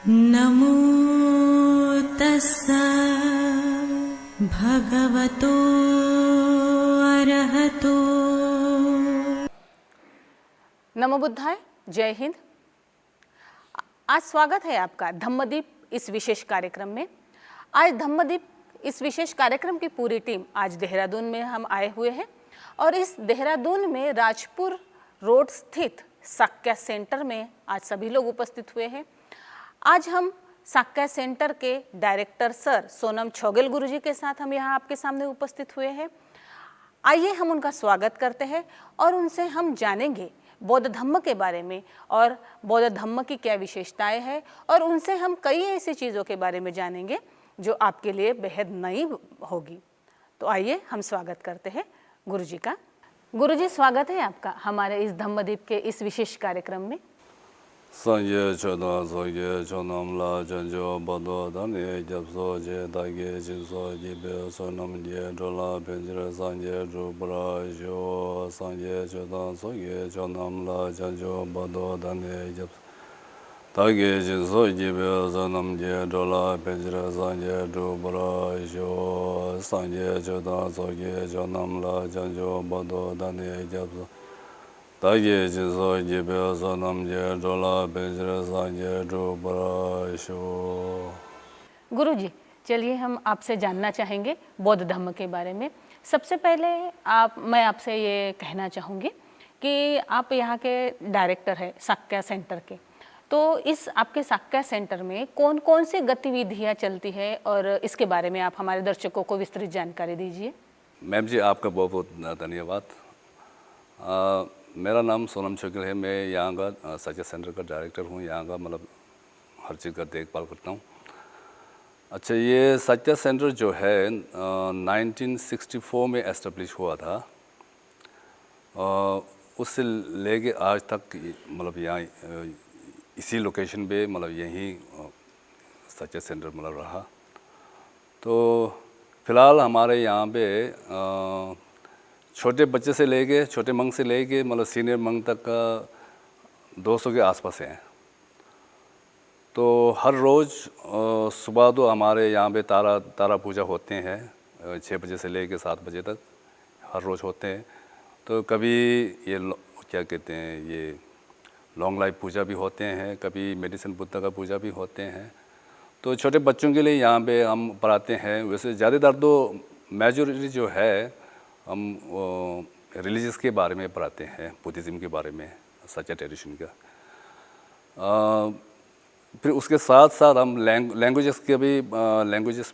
नमो तस्सा भगवतो अरहतो। नमो बुद्धाय, जय हिंद। आज स्वागत है आपका धम्मदीप इस विशेष कार्यक्रम में। आज धम्मदीप इस विशेष कार्यक्रम की पूरी टीम आज देहरादून में हम आए हुए हैं और इस देहरादून में राजपुर रोड स्थित साक्या सेंटर में आज सभी लोग उपस्थित हुए हैं। आज हम साक्या सेंटर के डायरेक्टर सर सोनम छोगेल गुरुजी के साथ हम यहाँ आपके सामने उपस्थित हुए हैं। आइए हम उनका स्वागत करते हैं और उनसे हम जानेंगे बौद्ध धम्म के बारे में और बौद्ध धम्म की क्या विशेषताएं हैं, और उनसे हम कई ऐसी चीज़ों के बारे में जानेंगे जो आपके लिए बेहद नई होगी। तो आइए हम स्वागत करते हैं गुरुजी का। गुरुजी, स्वागत है आपका हमारे इस धम्मदीप के इस विशेष कार्यक्रम में। Sanje chodan soge chonam la chanjo bado dani japso je dage jinso jibe sonam je jola benjira sanje jubra jo sanje chodan soge chonam la chanjo bado dani japso dage jinso jibe sonam je jola benjira sanje jubra jo sanje chodan soge chonam la chanjo bado dani japso ताकि जिसो जिबे सनम जे जोला बेजरे सांजे जो बराशो। गुरुजी, चलिए हम आपसे जानना चाहेंगे बौद्ध धम्म के बारे में। सबसे पहले मैं आपसे ये कहना चाहूँगी कि आप यहाँ के डायरेक्टर हैं साक्या सेंटर के, तो इस आपके साक्या सेंटर में कौन कौन सी गतिविधियाँ चलती है और इसके बारे में आप हमारे दर्शकों को विस्तृत जानकारी दीजिए। मैम जी, आपका बहुत बहुत धन्यवाद। मेरा नाम सोनम छोगेल है। मैं यहाँ का साक्या सेंटर का डायरेक्टर हूँ। यहाँ का मतलब हर चीज़ का देखभाल करता हूँ। अच्छा, ये साक्या सेंटर जो है 1964 में एस्टेब्लिश हुआ था। उससे लेके आज तक मतलब यहाँ इसी लोकेशन पे मतलब यहीं साक्या सेंटर मतलब रहा। तो फिलहाल हमारे यहाँ पे छोटे बच्चे से लेके छोटे मंग से लेके मतलब सीनियर मंग तक का 200 के आसपास हैं। तो हर रोज़ सुबह तो हमारे यहाँ पे तारा पूजा होते हैं 6 बजे से लेके 7 बजे तक हर रोज़ होते हैं। तो कभी ये क्या कहते हैं, ये लॉन्ग लाइफ पूजा भी होते हैं, कभी मेडिसिन बुद्धा का पूजा भी होते हैं। तो छोटे बच्चों के लिए यहाँ पे हम पढ़ाते हैं। वैसे ज़्यादातर तो मेजॉरिटी जो है हम रिलीजियस के बारे में पढ़ाते हैं, बुद्धिज़्म के बारे में, सच्चा ट्रेडिशन का। फिर उसके साथ साथ हम लैंग्वेजेस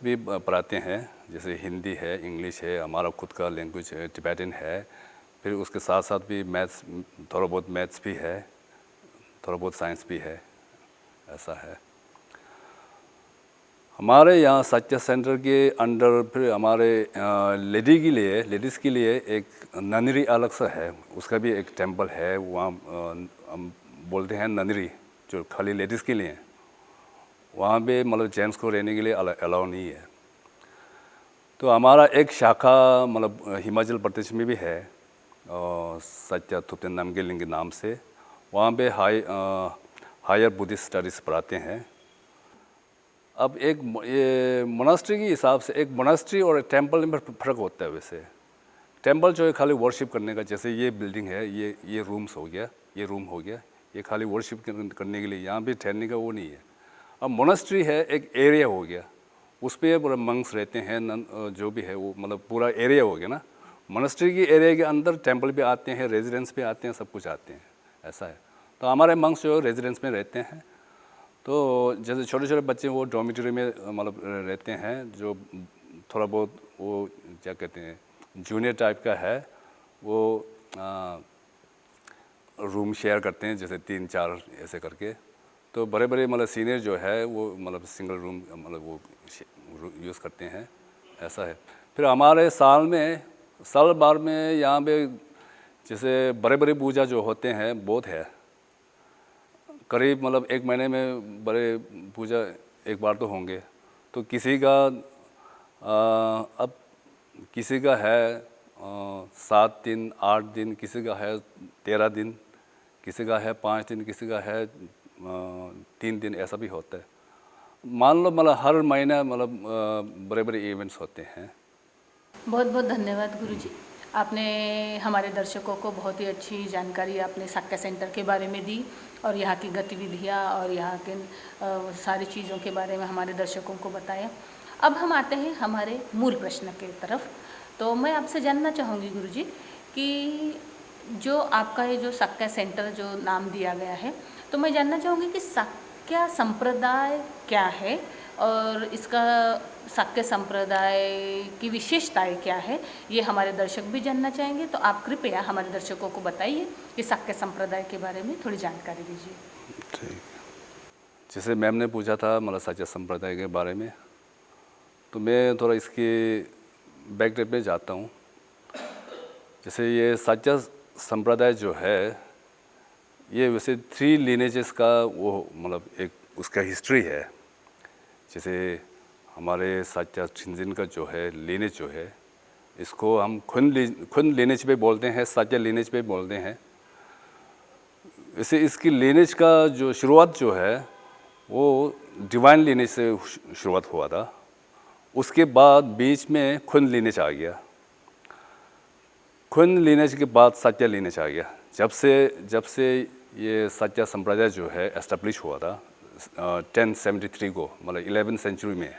भी पढ़ाते हैं, जैसे हिंदी है, इंग्लिश है, हमारा खुद का लैंग्वेज है, टिबेटन है। फिर उसके साथ साथ भी मैथ्स, थोड़ा बहुत मैथ्स भी है, थोड़ा बहुत साइंस भी है, ऐसा है। हमारे यहाँ साक्या सेंटर के अंडर फिर हमारे लेडीज़ के लिए एक ननरी अलग सा है, उसका भी एक टेंपल है। वहाँ हम बोलते हैं ननरी, जो खाली लेडीज़ के लिए है। वहाँ पे मतलब जेंट्स को रहने के लिए अलाउ नहीं है। तो हमारा एक शाखा मतलब हिमाचल प्रदेश में भी है, सत्या थुप्तेन नामग्यलिंग के नाम से। वहाँ पे हायर बुद्धिस्ट स्टडीज़ पढ़ाते हैं। अब एक ये मोनास्ट्री के हिसाब से एक मोनास्ट्री और एक टेंपल में फ़र्क होता है। वैसे टेंपल जो है खाली वर्शिप करने का, जैसे ये बिल्डिंग है, ये रूम्स हो गया, ये रूम हो गया, ये खाली वर्शिप करने के लिए, यहाँ भी ठहरने का वो नहीं है। अब मोनास्ट्री है, एक एरिया हो गया, उस पर पूरा मंक्स रहते हैं, जो भी है वो मतलब पूरा एरिया हो गया ना। मोनास्ट्री की एरिया के अंदर टेंपल भी आते हैं, रेजिडेंस भी आते हैं, सब कुछ आते हैं, ऐसा है। तो हमारे मंक्स जो रेजिडेंस में रहते हैं। तो जैसे छोटे छोटे बच्चे वो डॉर्मिटरी में मतलब रहते हैं, जो थोड़ा बहुत वो क्या कहते हैं जूनियर टाइप का है, वो रूम शेयर करते हैं, जैसे 3-4 ऐसे करके। तो बड़े बड़े मतलब सीनियर जो है वो मतलब सिंगल रूम मतलब वो यूज़ करते हैं, ऐसा है। फिर हमारे साल भर में यहाँ पे जैसे बड़े बड़े पूजा जो होते हैं बहुत है, करीब मतलब 1 महीने में बड़े पूजा एक बार तो होंगे। तो किसी का अब किसी का है 7 दिन 8 दिन, किसी का है 13 दिन, किसी का है 5 दिन, किसी का है 3 दिन, ऐसा भी होता है। मान लो मतलब हर महीना मतलब बड़े बड़े इवेंट्स होते हैं। बहुत बहुत धन्यवाद गुरुजी, आपने हमारे दर्शकों को बहुत ही अच्छी जानकारी आपने साक्य सेंटर के बारे में दी और यहाँ की गतिविधियाँ और यहाँ के सारी चीज़ों के बारे में हमारे दर्शकों को बताया। अब हम आते हैं हमारे मूल प्रश्न के तरफ। तो मैं आपसे जानना चाहूँगी गुरुजी कि जो आपका ये जो साक्य सेंटर जो नाम दिया गया है, तो मैं जानना चाहूँगी कि साक्य संप्रदाय क्या है और इसका साक्य संप्रदाय की विशेषताएं क्या है, ये हमारे दर्शक भी जानना चाहेंगे। तो आप कृपया हमारे दर्शकों को बताइए कि साक्य संप्रदाय के बारे में थोड़ी जानकारी दीजिए। ठीक, जैसे मैम ने पूछा था मतलब साक्य संप्रदाय के बारे में, तो मैं थोड़ा इसके बैकड्रॉप में जाता हूँ। जैसे ये साक्य संप्रदाय जो है, ये वैसे 3 लिनेजेस का वो मतलब एक उसका हिस्ट्री है। जैसे हमारे साक्य शिंजिन का जो है लिनेज जो है, इसको हम खुन लिनेज पे बोलते हैं, साक्य लिनेज पे बोलते हैं। वैसे इसकी लिनेज का जो शुरुआत जो है वो डिवाइन लिनेज से शुरुआत हुआ था। उसके बाद बीच में खुन लिनेज आ गया। खुन लिनेज के बाद साक्य लिनेज आ गया। जब से ये साक्य संप्रदाय जो है एस्टेब्लिश हुआ था 1073 को, मतलब 11वीं सेंचुरी में,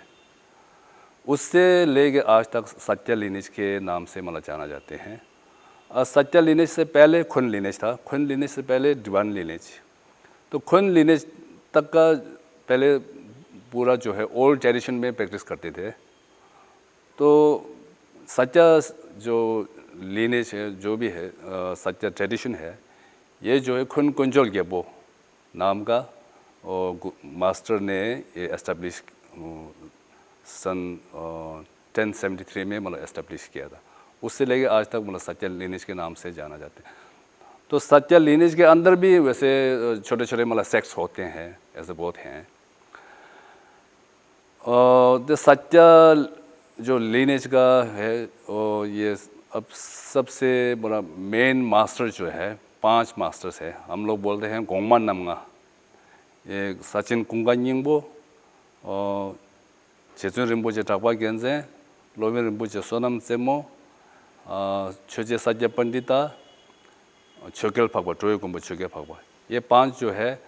उससे लेके आज तक साक्य लिनेज के नाम से मतलब जाना जाते हैं। साक्य लिनेज से पहले खुन लिनेज था, खुन लिनेज से पहले डिवाइन लिनेज। तो खुन लिनेज तक का पहले पूरा जो है ओल्ड ट्रेडिशन में प्रैक्टिस करते थे। तो साक्य जो लिनेज है, जो भी है साक्य ट्रेडिशन है, ये जो है खुन कुंजल गेबो नाम का और मास्टर ने ये एस्टेब्लिश सन 1073 में मतलब एस्टेब्लिश किया था। उससे लेके आज तक मतलब साक्य लिनेज के नाम से जाना जाते हैं। तो साक्य लिनेज के अंदर भी वैसे छोटे छोटे मतलब सेक्ट्स होते हैं, ऐसे बहुत हैं। तो साक्य जो लिनेज का है और ये अब सबसे बड़ा मेन मास्टर जो है, 5 मास्टर्स है। हम लोग बोलते हैं गोंगमान नमगा, ये सचिन कुंगानिंगबो और 제준 rinpoche Tragpa Gyaltsen, Lobin rinpoche Sonam Tselmo, Choje Sakya Pandita, Chogyal Phagpa, Troye Gompo Chogyal Phagpa, ये 5 जो है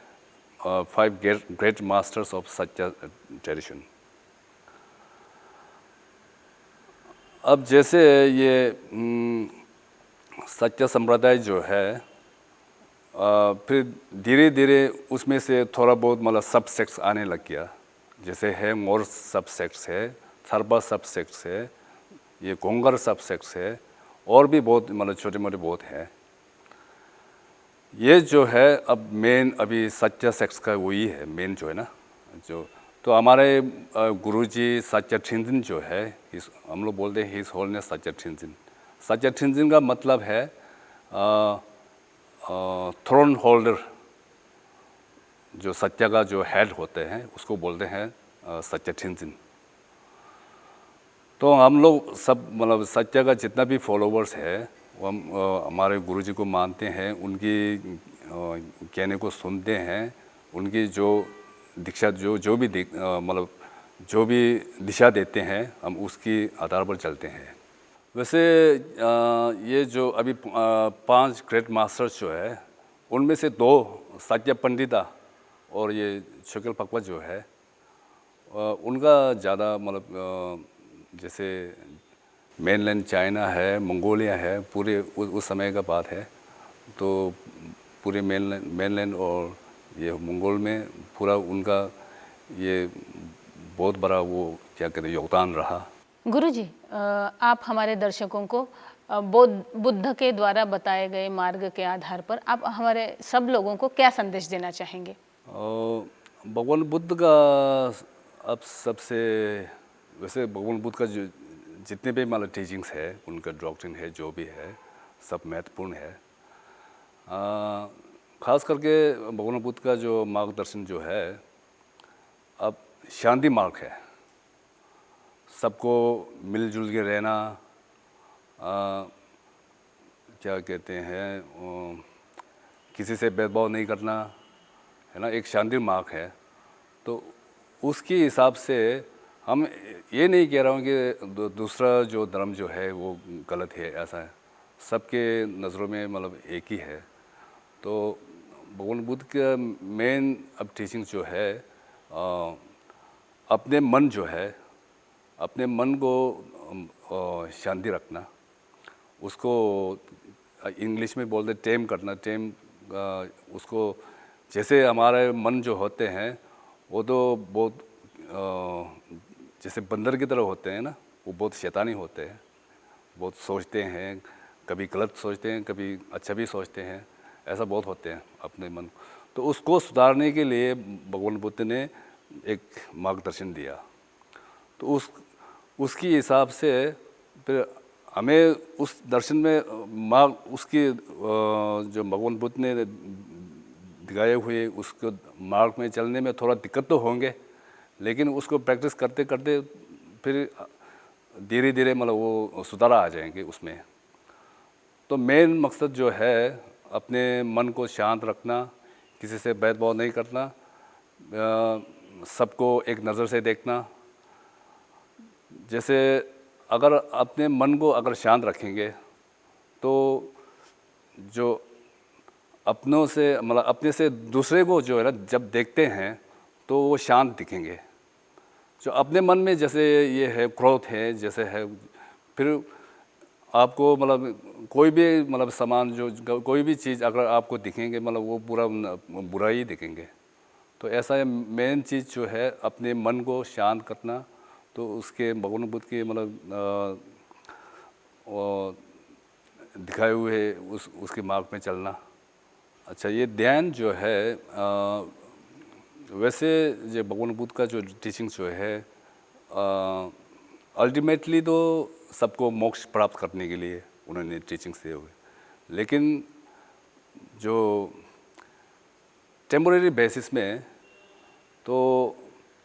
5 great masters of Sakya tradition। अब जैसे ये साक्य संप्रदाय जो है फिर धीरे धीरे उसमें से थोड़ा बहुत मतलब सब सेक्ट्स आने लग गया। जैसे है मोर सब सेक्ट्स है, थर्बा सब सेक्ट्स है, ये गोंगर सब सेक्ट्स है, और भी बहुत मतलब छोटे मोटे बहुत हैं। ये जो है अब मेन अभी साक्य सेक्ट्स का वही है मेन जो है ना जो। तो हमारे गुरुजी साक्य शिंजिन जो है, हम लोग बोलते हैं हिज होलनेस साक्य शिंजिन। साक्य शिंजिन का मतलब है थ्रोन होल्डर, जो सत्य का जो हेड होते हैं उसको बोलते हैं साक्य शिंजिन। तो हम लोग सब मतलब सत्य का जितना भी फॉलोवर्स है वो हम हमारे गुरुजी को मानते हैं, उनकी कहने को सुनते हैं, उनकी जो दीक्षा जो भी मतलब जो भी दिशा देते हैं हम उसकी आधार पर चलते हैं। वैसे ये जो अभी 5 ग्रेट मास्टर्स जो है, उनमें से 2 साक्य पंडिता और ये छोग्यल पकवा जो है उनका ज़्यादा मतलब जैसे मेनलैंड चाइना है, मंगोलिया है, पूरे उस समय का बात है। तो पूरे मेनलैंड और ये मंगोल में पूरा उनका ये बहुत बड़ा वो क्या कहते हैं योगदान रहा। गुरुजी, आप हमारे दर्शकों को बुद्ध के द्वारा बताए गए मार्ग के आधार पर आप हमारे सब लोगों को क्या संदेश देना चाहेंगे? भगवान बुद्ध का अब सबसे वैसे भगवान बुद्ध का जो जितने भी मतलब टीचिंग्स है, उनका डॉक्ट्रिन है, जो भी है सब महत्वपूर्ण है। खास करके भगवान बुद्ध का जो मार्गदर्शन जो है अब शांति मार्ग है। सबको मिलजुल के रहना, क्या कहते हैं किसी से भेदभाव नहीं करना, है ना, एक शांति मार्ग है। तो उसके हिसाब से हम ये नहीं कह रहा हूँ कि दूसरा जो धर्म जो है वो गलत है, ऐसा है। सबके नज़रों में मतलब एक ही है। तो भगवान बुद्ध का मेन अब टीचिंग जो है अपने मन जो है, अपने मन को शांति रखना, उसको इंग्लिश में बोलते टेम करना। टेम उसको, जैसे हमारे मन जो होते हैं वो तो बहुत जैसे बंदर की तरह होते हैं ना, वो बहुत शैतानी होते हैं, बहुत सोचते हैं, कभी गलत सोचते हैं, कभी अच्छा भी सोचते हैं, ऐसा बहुत होते हैं अपने मन। तो उसको सुधारने के लिए भगवान बुद्ध ने एक मार्गदर्शन दिया। तो उसके हिसाब से फिर हमें उस दर्शन में उसकी जो भगवान बुद्ध ने दिखाए हुए उसको मार्ग में चलने में थोड़ा दिक्कत तो होंगे, लेकिन उसको प्रैक्टिस करते करते फिर धीरे धीरे मतलब वो सुधार आ जाएंगे उसमें। तो मेन मकसद जो है अपने मन को शांत रखना, किसी से भेदभाव नहीं करना, सबको एक नज़र से देखना। जैसे अगर अपने मन को अगर शांत रखेंगे तो जो अपनों से मतलब अपने से दूसरे को जो है ना जब देखते हैं तो वो शांत दिखेंगे। जो अपने मन में जैसे ये है क्रोध है जैसे है, फिर आपको मतलब कोई भी मतलब सामान जो कोई भी चीज़ अगर आपको दिखेंगे मतलब वो पूरा बुरा ही दिखेंगे। तो ऐसा है मेन चीज़ जो है अपने मन को शांत करना। तो उसके भगवान बुद्ध के मतलब दिखाए हुए उसके मार्ग में चलना। अच्छा, ये ध्यान जो है वैसे जो भगवान बुद्ध का जो टीचिंग जो है अल्टीमेटली तो सबको मोक्ष प्राप्त करने के लिए उन्होंने टीचिंग दिए हुए, लेकिन जो टेम्पोरेरी बेसिस में तो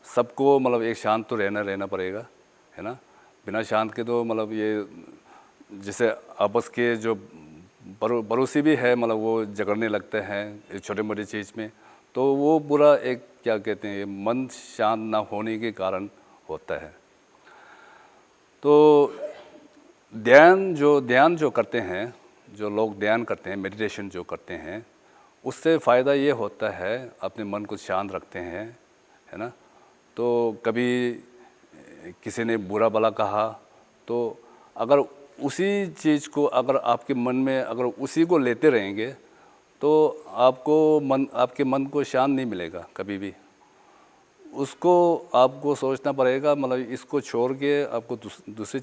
सबको मतलब एक शांत तो रहना पड़ेगा, है ना। बिना शांत के तो मतलब ये जैसे आपस के जो पड़ोसी भी है मतलब वो झगड़ने लगते हैं छोटे मोटे चीज़ में, तो वो पूरा एक क्या कहते हैं मन शांत ना होने के कारण होता है। तो ध्यान जो करते हैं, जो लोग ध्यान करते हैं, मेडिटेशन जो करते हैं, उससे फ़ायदा ये होता है अपने मन को शांत रखते हैं, है ना। तो कभी किसी ने बुरा भला कहा तो अगर उसी चीज़ को अगर आपके मन में अगर उसी को लेते रहेंगे तो आपके मन को शांत नहीं मिलेगा कभी भी। उसको आपको सोचना पड़ेगा, मतलब इसको छोड़ के आपको दूसरी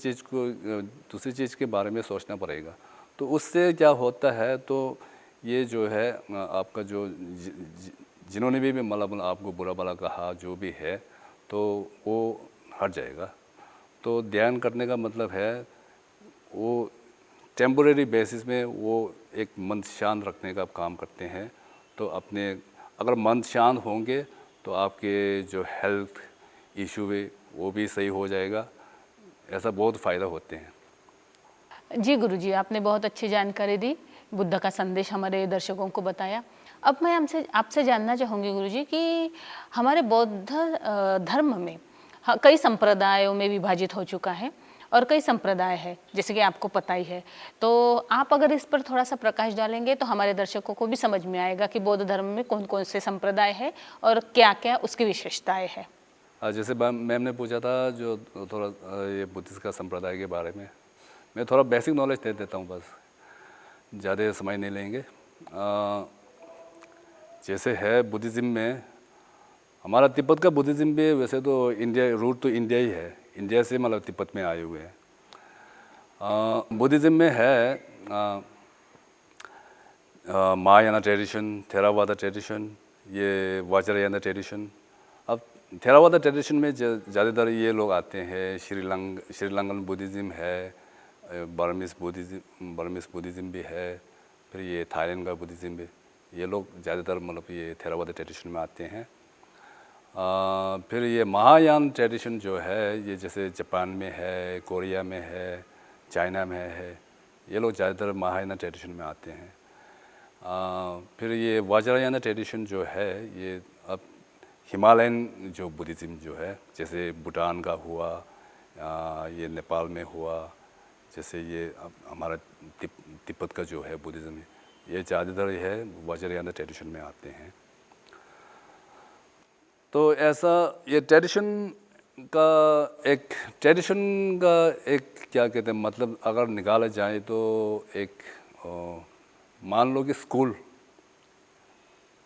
चीज़ के बारे में सोचना पड़ेगा। तो उससे क्या होता है, तो ये जो है आपका जो जिन्होंने भी मतलब आपको बुरा भला कहा जो भी है तो वो हट जाएगा। तो ध्यान करने का मतलब है वो टेम्पोरेरी बेसिस में वो एक मन शांत रखने का काम करते हैं। तो अपने अगर मन शांत होंगे तो आपके जो हेल्थ इशू है वो भी सही हो जाएगा। ऐसा बहुत फ़ायदा होते हैं। जी गुरुजी, आपने बहुत अच्छी जानकारी दी, बुद्ध का संदेश हमारे दर्शकों को बताया। अब मैं आपसे जानना चाहूँगी गुरुजी कि हमारे बौद्ध धर्म में कई संप्रदायों में विभाजित हो चुका है और कई संप्रदाय है, जैसे कि आपको पता ही है। तो आप अगर इस पर थोड़ा सा प्रकाश डालेंगे तो हमारे दर्शकों को भी समझ में आएगा कि बौद्ध धर्म में कौन कौन से संप्रदाय है और क्या क्या उसकी विशेषताएं हैं। जैसे मैम ने पूछा था जो थोड़ा ये बुद्धिस्ट का संप्रदाय के बारे में, मैं थोड़ा बेसिक नॉलेज दे देता हूँ, बस ज़्यादा समय नहीं लेंगे। जैसे है बुद्धिज़्म में हमारा तिब्बत का बुद्धिज़्म भी वैसे तो इंडिया रूट तो इंडिया ही है, इंडिया से मतलब तिब्बत में आए हुए हैं। बुद्धिज़्म में है महायाना ट्रेडिशन, थेरावादा ट्रेडिशन, ये वज्रयाना ट्रेडिशन। अब थेरावादा ट्रेडिशन में ज़्यादातर ये लोग आते हैं, श्रीलंकन बुद्धिज़्म है, बर्मीज बुद्धिज़्म भी है, फिर ये थाईलैंड का बुद्धिज़्म भी, ये लोग ज़्यादातर मतलब ये थेरावादा ट्रेडिशन में आते हैं। फिर ये महायान ट्रेडिशन जो है ये जैसे जापान में है, कोरिया में है, चाइना में है, ये लोग ज़्यादातर महायाना ट्रेडिशन में आते हैं। फिर ये वज्रयाना ट्रेडिशन जो है ये अब हिमालयन जो बुद्धिज़्म जो है, जैसे भूटान का हुआ, ये नेपाल में हुआ, जैसे ये हमारा तिब्बत का जो है बुद्धिज़्म, ये ज़्यादातर है वज्रयान ट्रेडिशन में आते हैं। तो ऐसा ये ट्रेडिशन का एक क्या कहते हैं, मतलब अगर निकाला जाए तो एक मान लो कि स्कूल,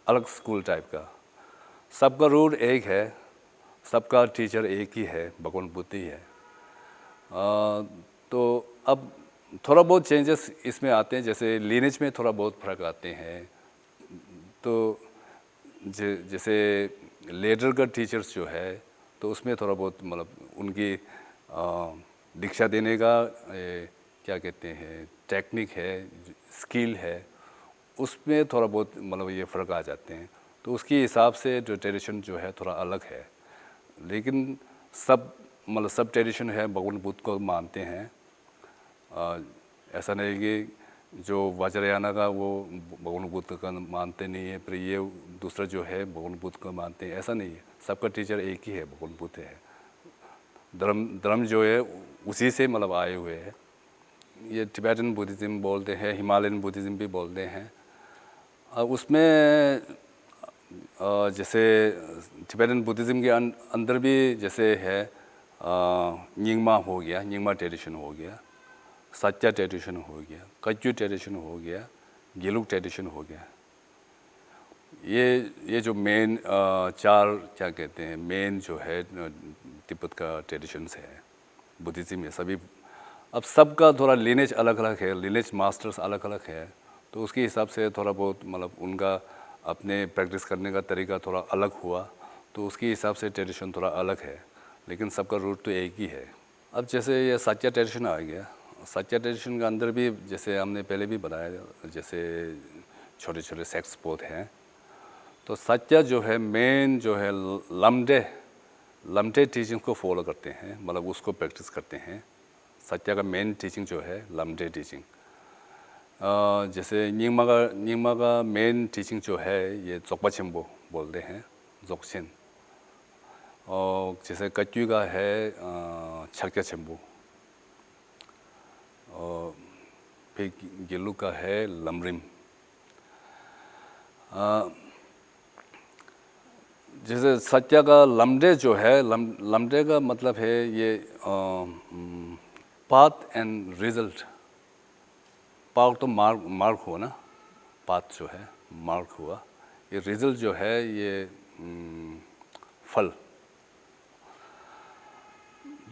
अलग स्कूल टाइप का, सबका रूट एक है, सबका टीचर एक ही है, भगवान बुद्ध ही है। तो अब थोड़ा बहुत चेंजेस इसमें आते हैं, जैसे लीनेज में थोड़ा बहुत फर्क आते हैं। तो जैसे लेडर का टीचर्स जो है, तो उसमें थोड़ा बहुत मतलब उनकी दीक्षा देने का क्या कहते हैं टेक्निक है, स्किल है, उसमें थोड़ा बहुत मतलब ये फ़र्क आ जाते हैं। तो उसके हिसाब से जो ट्रेडिशन जो है थोड़ा अलग है, लेकिन सब ट्रेडिशन है भगवान बुद्ध को मानते हैं। ऐसा नहीं कि जो वज्रयाना का वो भगवान बुद्ध का मानते नहीं है, फिर ये दूसरा जो है भगवान बुद्ध को मानते हैं, ऐसा नहीं है। सबका टीचर एक ही है, भगवान बुद्ध है। धर्म जो है उसी से मतलब आए हुए हैं। ये टिबेटन बुद्धिज़्म बोलते हैं, हिमालयन बुद्धिज़्म भी बोलते हैं। उसमें जैसे टिबेटन बुद्धिज़्म के अंदर भी जैसे है निंगमा हो गया, निंगमा ट्रेडिशन हो गया, सत्या ट्रेडिशन हो गया, कच्चू ट्रेडिशन हो गया, गेलुक ट्रेडिशन हो गया। ये जो मेन चार क्या कहते हैं मेन जो है तिब्बत का ट्रेडिशंस है, बुद्धिज़्म में सभी। अब सबका थोड़ा लिनेज अलग अलग है, लिनेज मास्टर्स अलग अलग है, तो उसके हिसाब से थोड़ा बहुत मतलब उनका अपने प्रैक्टिस करने का तरीका थोड़ा अलग हुआ, तो उसके हिसाब से ट्रेडिशन थोड़ा अलग है, लेकिन सबका रूट तो एक ही है। अब जैसे ये सत्या ट्रेडिशन आ गया, सत्या ट्रेडिशन के अंदर भी जैसे हमने पहले भी बताया, जैसे छोटे छोटे सेक्ट्स बहुत हैं। तो सत्या जो है मेन जो है लमटे टीचिंग को फॉलो करते हैं, मतलब उसको प्रैक्टिस करते हैं। सत्या का मेन टीचिंग जो है लमटे टीचिंग। जैसे निंगमा का मेन टीचिंग जो है ये जोगपा छिम्बो बोलते हैं, जोगछिन। और जैसे कच्चू का है छक्या छिम्बो, और फिर गिल्लू का है लमरिम। जैसे सत्या का लमडे जो है, लमडे का मतलब है ये पाथ एंड रिजल्ट। पाथ तो मार्क हुआ ना, पाथ जो है मार्क हुआ, ये रिजल्ट जो है ये फल।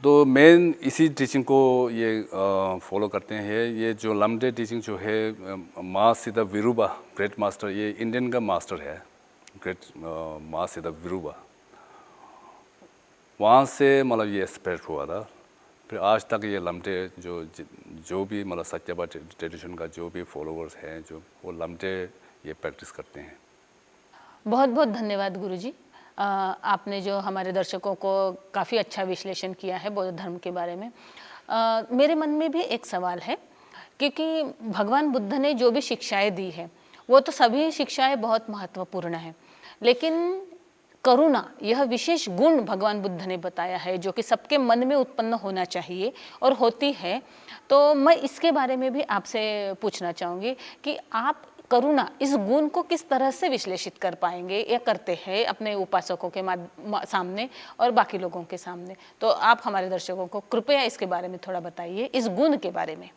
तो मेन इसी टीचिंग को ये फॉलो करते हैं। ये जो लमडे टीचिंग जो है माँ सीता विरूबा ग्रेट मास्टर, ये इंडियन का मास्टर है, ग्रेट माँ सीता विरूबा, वहाँ से मतलब ये स्प्रेड हुआ था। फिर आज तक ये लमटे जो भी मतलब सत्यापा ट्रेडिशन का जो भी फॉलोअर्स हैं, जो वो लमटे ये प्रैक्टिस करते हैं। बहुत बहुत धन्यवाद गुरुजी। आपने जो हमारे दर्शकों को काफ़ी अच्छा विश्लेषण किया है बौद्ध धर्म के बारे में। मेरे मन में भी एक सवाल है, क्योंकि भगवान बुद्ध ने जो भी शिक्षाएं दी है वो तो सभी शिक्षाएं बहुत महत्वपूर्ण है, लेकिन करुणा यह विशेष गुण भगवान बुद्ध ने बताया है जो कि सबके मन में उत्पन्न होना चाहिए और होती है। तो मैं इसके बारे में भी आपसे पूछना चाहूँगी कि आप करुणा इस गुण को किस तरह से विश्लेषित कर पाएंगे या करते हैं अपने उपासकों के सामने और बाकी लोगों के सामने। तो आप हमारे दर्शकों को कृपया इसके बारे में थोड़ा बताइए, इस गुण के बारे में।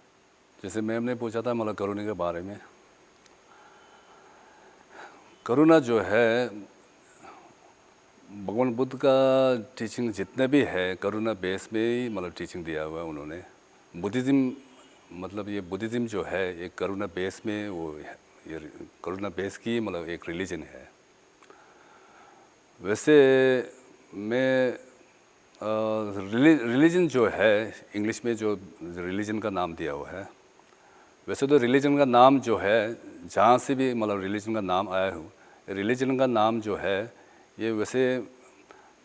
जैसे मैम ने पूछा था मतलब करुणा के बारे में, करुणा जो है भगवान बुद्ध का टीचिंग जितने भी है करुणा बेस में ही मतलब टीचिंग दिया हुआ है उन्होंने। बुद्धिज़्म मतलब ये बुद्धिज़्म जो है एक करुणा बेस में वो ये करुणा बेस की मतलब एक रिलीजन है। वैसे मैं रिलीजन जो है इंग्लिश में जो रिलीजन का नाम दिया हुआ है, वैसे तो रिलीजन का नाम जो है जहाँ से भी मतलब रिलीजन का नाम आया हो, रिलीजन का नाम जो है ये वैसे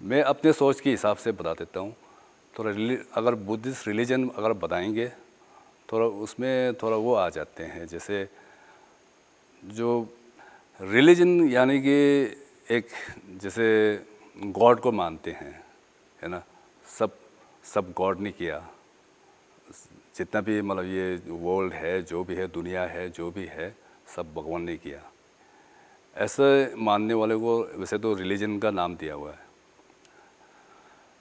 मैं अपने सोच के हिसाब से बता देता हूँ। थोड़ा अगर बुद्धिस्ट रिलीजन अगर बताएंगे थोड़ा उसमें थोड़ा वो आ जाते हैं, जैसे जो रिलीजन यानी कि एक जैसे गॉड को मानते हैं, है ना। सब गॉड ने किया, जितना भी मतलब ये वर्ल्ड है, जो भी है, दुनिया है, जो भी है, सब भगवान ने किया। ऐसे मानने वाले को वैसे तो रिलीजन का नाम दिया हुआ है।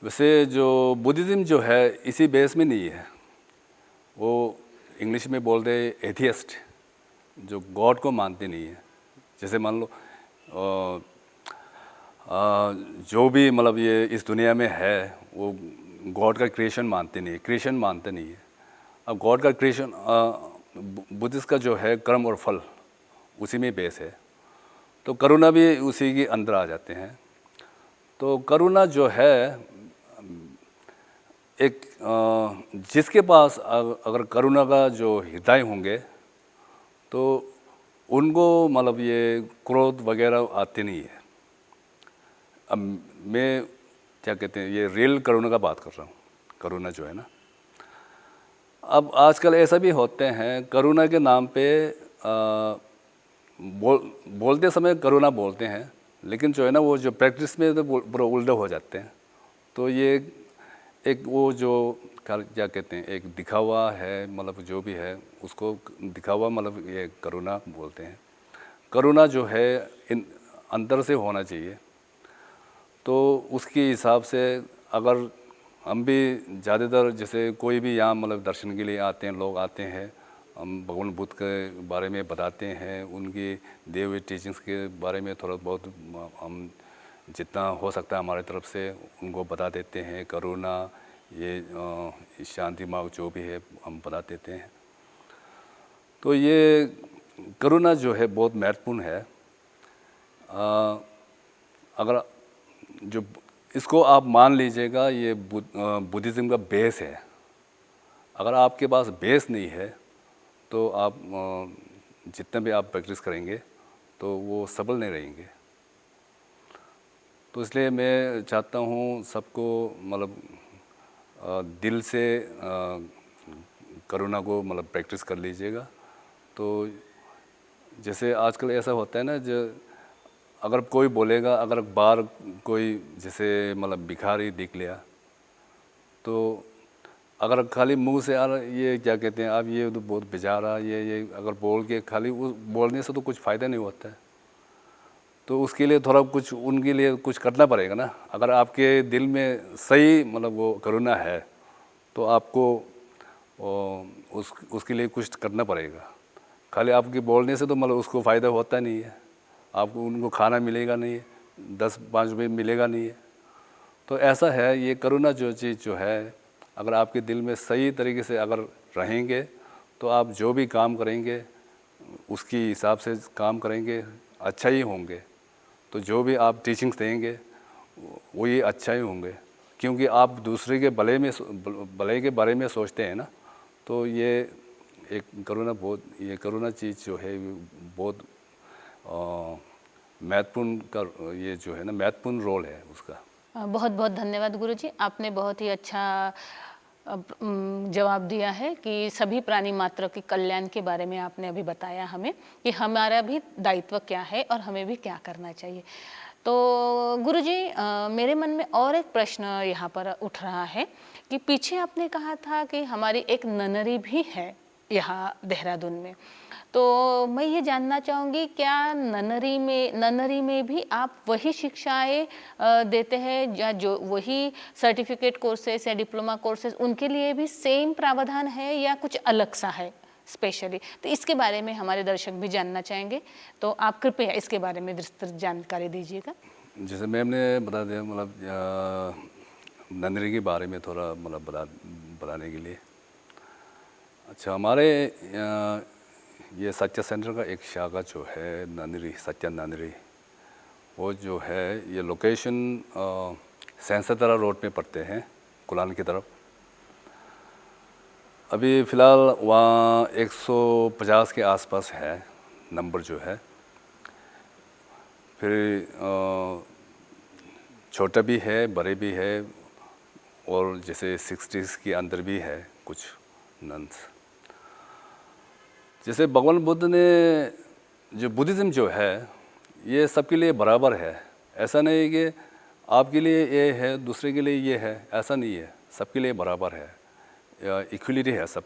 वैसे जो बुद्धिज़्म जो है इसी बेस में नहीं है, वो इंग्लिश में बोलते हैं एथियस्ट, जो गॉड को मानते नहीं है। जैसे मान लो जो भी मतलब ये इस दुनिया में है वो गॉड का क्रिएशन मानते नहीं है, क्रिएशन मानते नहीं है। अब गॉड का क्रिएशन बुद्धिस्ट का जो है कर्म और फल उसी में बेस है, तो करुणा भी उसी के अंदर आ जाते हैं। तो करुणा जो है एक जिसके पास अगर करुणा का जो हृदय होंगे तो उनको मतलब ये क्रोध वगैरह आते नहीं है। अब मैं क्या कहते हैं, ये रियल करुणा का बात कर रहा हूँ, करुणा जो है ना। अब आजकल ऐसा भी होते हैं करुणा के नाम पे बोलते समय करुणा बोलते हैं, लेकिन जो है ना वो जो प्रैक्टिस में तो पूरा उल्टा हो जाते हैं। तो ये एक वो जो क्या कहते हैं, एक दिखावा है, मतलब जो भी है उसको दिखावा मतलब ये करुणा बोलते हैं। करुणा जो है इन अंदर से होना चाहिए। तो उसके हिसाब से अगर हम भी ज़्यादातर जैसे कोई भी यहाँ मतलब दर्शन के लिए आते हैं, लोग आते हैं, हम भगवान बुद्ध के बारे में बताते हैं, उनकी दिए हुए टीचिंग्स के बारे में थोड़ा बहुत हम जितना हो सकता है हमारी तरफ से उनको बता देते हैं। करुणा, ये शांति मार्ग जो भी है हम बता देते हैं। तो ये करुणा जो है बहुत महत्वपूर्ण है। अगर जो इसको आप मान लीजिएगा ये बुद्धिज़्म का बेस है। अगर आपके पास बेस नहीं है तो आप जितना भी आप प्रैक्टिस करेंगे तो वो सफल नहीं रहेंगे। तो इसलिए मैं चाहता हूँ सबको मतलब दिल से करुणा को मतलब प्रैक्टिस कर लीजिएगा। तो जैसे आजकल ऐसा होता है ना, जो अगर कोई बोलेगा, अगर बाहर कोई जैसे मतलब भिखारी दिख लिया तो अगर खाली मुंह से यार ये क्या कहते हैं, आप ये तो बहुत बेचारा ये अगर बोल के खाली उस बोलने से तो कुछ फ़ायदा नहीं होता है। तो उसके लिए थोड़ा कुछ उनके लिए कुछ करना पड़ेगा ना। अगर आपके दिल में सही मतलब वो करुणा है तो आपको उसके लिए कुछ करना पड़ेगा। खाली आपके बोलने से तो मतलब उसको फ़ायदा होता नहीं है, आपको उनको खाना मिलेगा नहीं, 10-5 रुपये मिलेगा नहीं है। तो ऐसा है ये करुणा जो चीज़ जो है, अगर आपके दिल में सही तरीके से अगर रहेंगे तो आप जो भी काम करेंगे उसके हिसाब से काम करेंगे, अच्छा ही होंगे। तो जो भी आप टीचिंग्स देंगे वो ये अच्छा ही होंगे, क्योंकि आप दूसरे के भले के बारे में सोचते हैं ना। तो ये एक करुणा बहुत, ये करुणा चीज़ जो है बहुत महत्वपूर्ण का ये जो है ना महत्वपूर्ण रोल है उसका। बहुत बहुत धन्यवाद गुरुजी, आपने बहुत ही अच्छा जवाब दिया है कि सभी प्राणी मात्र के कल्याण के बारे में आपने अभी बताया हमें कि हमारा भी दायित्व क्या है और हमें भी क्या करना चाहिए। तो गुरुजी, मेरे मन में और एक प्रश्न यहाँ पर उठ रहा है कि पीछे आपने कहा था कि हमारी एक ननरी भी है यहाँ देहरादून में। तो मैं ये जानना चाहूँगी, क्या ननरी में भी आप वही शिक्षाएं देते हैं या जो वही सर्टिफिकेट कोर्सेज या डिप्लोमा कोर्सेज उनके लिए भी सेम प्रावधान है या कुछ अलग सा है स्पेशली? तो इसके बारे में हमारे दर्शक भी जानना चाहेंगे, तो आप कृपया इसके बारे में विस्तृत जानकारी दीजिएगा। जैसे मैम ने बता दिया, मतलब ननरी के बारे में थोड़ा मतलब बताने के लिए। अच्छा, हमारे ये सत्या सेंटर का एक शाखा जो है ननरी, सत्या ननरी, वो जो है ये लोकेशन सेंसतरा रोड पे पड़ते हैं, कुलान की तरफ। अभी फ़िलहाल वहाँ 150 के आसपास है नंबर जो है। फिर छोटा भी है, बड़े भी है, और जैसे 60s के अंदर भी है कुछ नन्स। जैसे भगवान बुद्ध ने जो बुद्धिज़्म जो है ये सबके लिए बराबर है। ऐसा नहीं कि आपके लिए ये है, दूसरे के लिए ये है, ऐसा नहीं है, सबके लिए बराबर है, इक्वलिटी है सब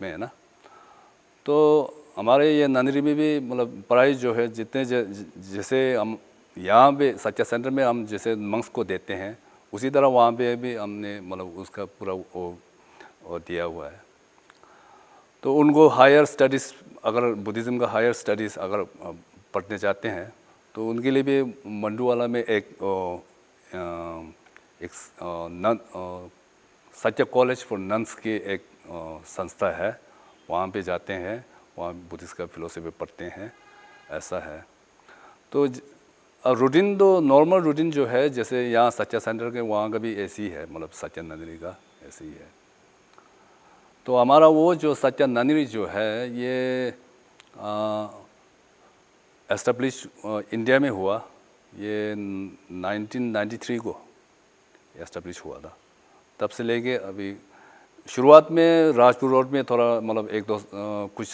में, है ना। तो हमारे ये नंदरी में भी मतलब प्राइस जो है जितने जैसे हम यहाँ पे सच्चा सेंटर में हम जैसे मंक्स को देते हैं, उसी तरह वहाँ पे भी हमने मतलब उसका पूरा वो दिया हुआ है। तो उनको हायर स्टडीज़, अगर बुद्धिज़्म का हायर स्टडीज़ अगर पढ़ने चाहते हैं तो उनके लिए भी मंडूवाला में एक सच्चा कॉलेज फॉर नन्स की एक संस्था है, वहाँ पे जाते हैं, वहाँ बुद्धिस्ट का फिलोसफी पढ़ते हैं, ऐसा है। तो रूटीन तो नॉर्मल रूटीन जो है जैसे यहाँ सच्चा सेंटर के वहाँ का भी ऐसी है, मतलब सच्चा नंदनी का ऐसे ही है। तो हमारा वो जो सच्चा नंदनी जो है ये एस्टेब्लिश इंडिया में हुआ, ये 1993 को एस्टेब्लिश हुआ था। तब से लेके अभी शुरुआत में राजपुर रोड में थोड़ा मतलब कुछ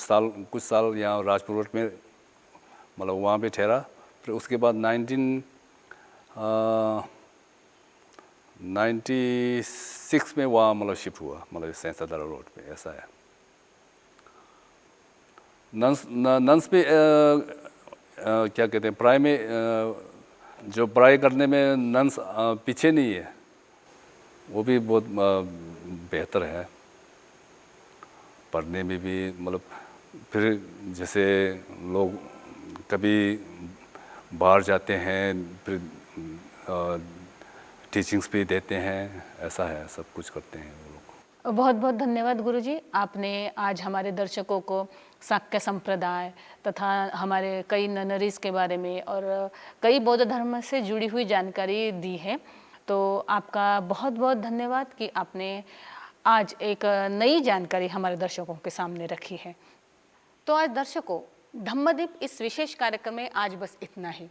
साल यहाँ राजपुर रोड में मतलब वहाँ पे ठहरा। फिर उसके बाद 1996 में वहाँ मतलब शिफ्ट हुआ, मतलब सैंसादारा रोड पे, ऐसा है। नन्स पे क्या कहते हैं, पढ़ाई में जो पढ़ाई करने में नन्स पीछे नहीं है, वो भी बहुत बेहतर है पढ़ने में भी। मतलब फिर जैसे लोग कभी बाहर जाते हैं, फिर टीचिंग्स भी देते हैं, ऐसा है, सब कुछ करते हैं वो लोग। बहुत बहुत धन्यवाद गुरुजी, आपने आज हमारे दर्शकों को शाक्य संप्रदाय तथा हमारे कई ननरीज के बारे में और कई बौद्ध धर्म से जुड़ी हुई जानकारी दी है। तो आपका बहुत बहुत धन्यवाद कि आपने आज एक नई जानकारी हमारे दर्शकों के सामने रखी है। तो आज दर्शकों, धम्मदीप इस विशेष कार्यक्रम में आज बस इतना ही।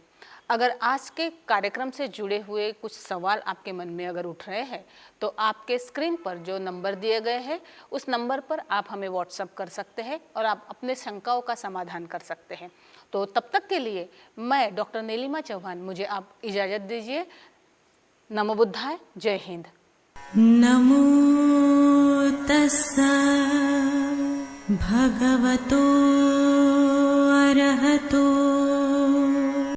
अगर आज के कार्यक्रम से जुड़े हुए कुछ सवाल आपके मन में अगर उठ रहे हैं तो आपके स्क्रीन पर जो नंबर दिए गए हैं उस नंबर पर आप हमें व्हाट्सएप कर सकते हैं और आप अपने शंकाओं का समाधान कर सकते हैं। तो तब तक के लिए मैं डॉक्टर नीलिमा चौहान, मुझे आप इजाज़त दीजिए। नमो बुद्धाय, जय हिंद। नमो तस्सा भगवतो अरहतो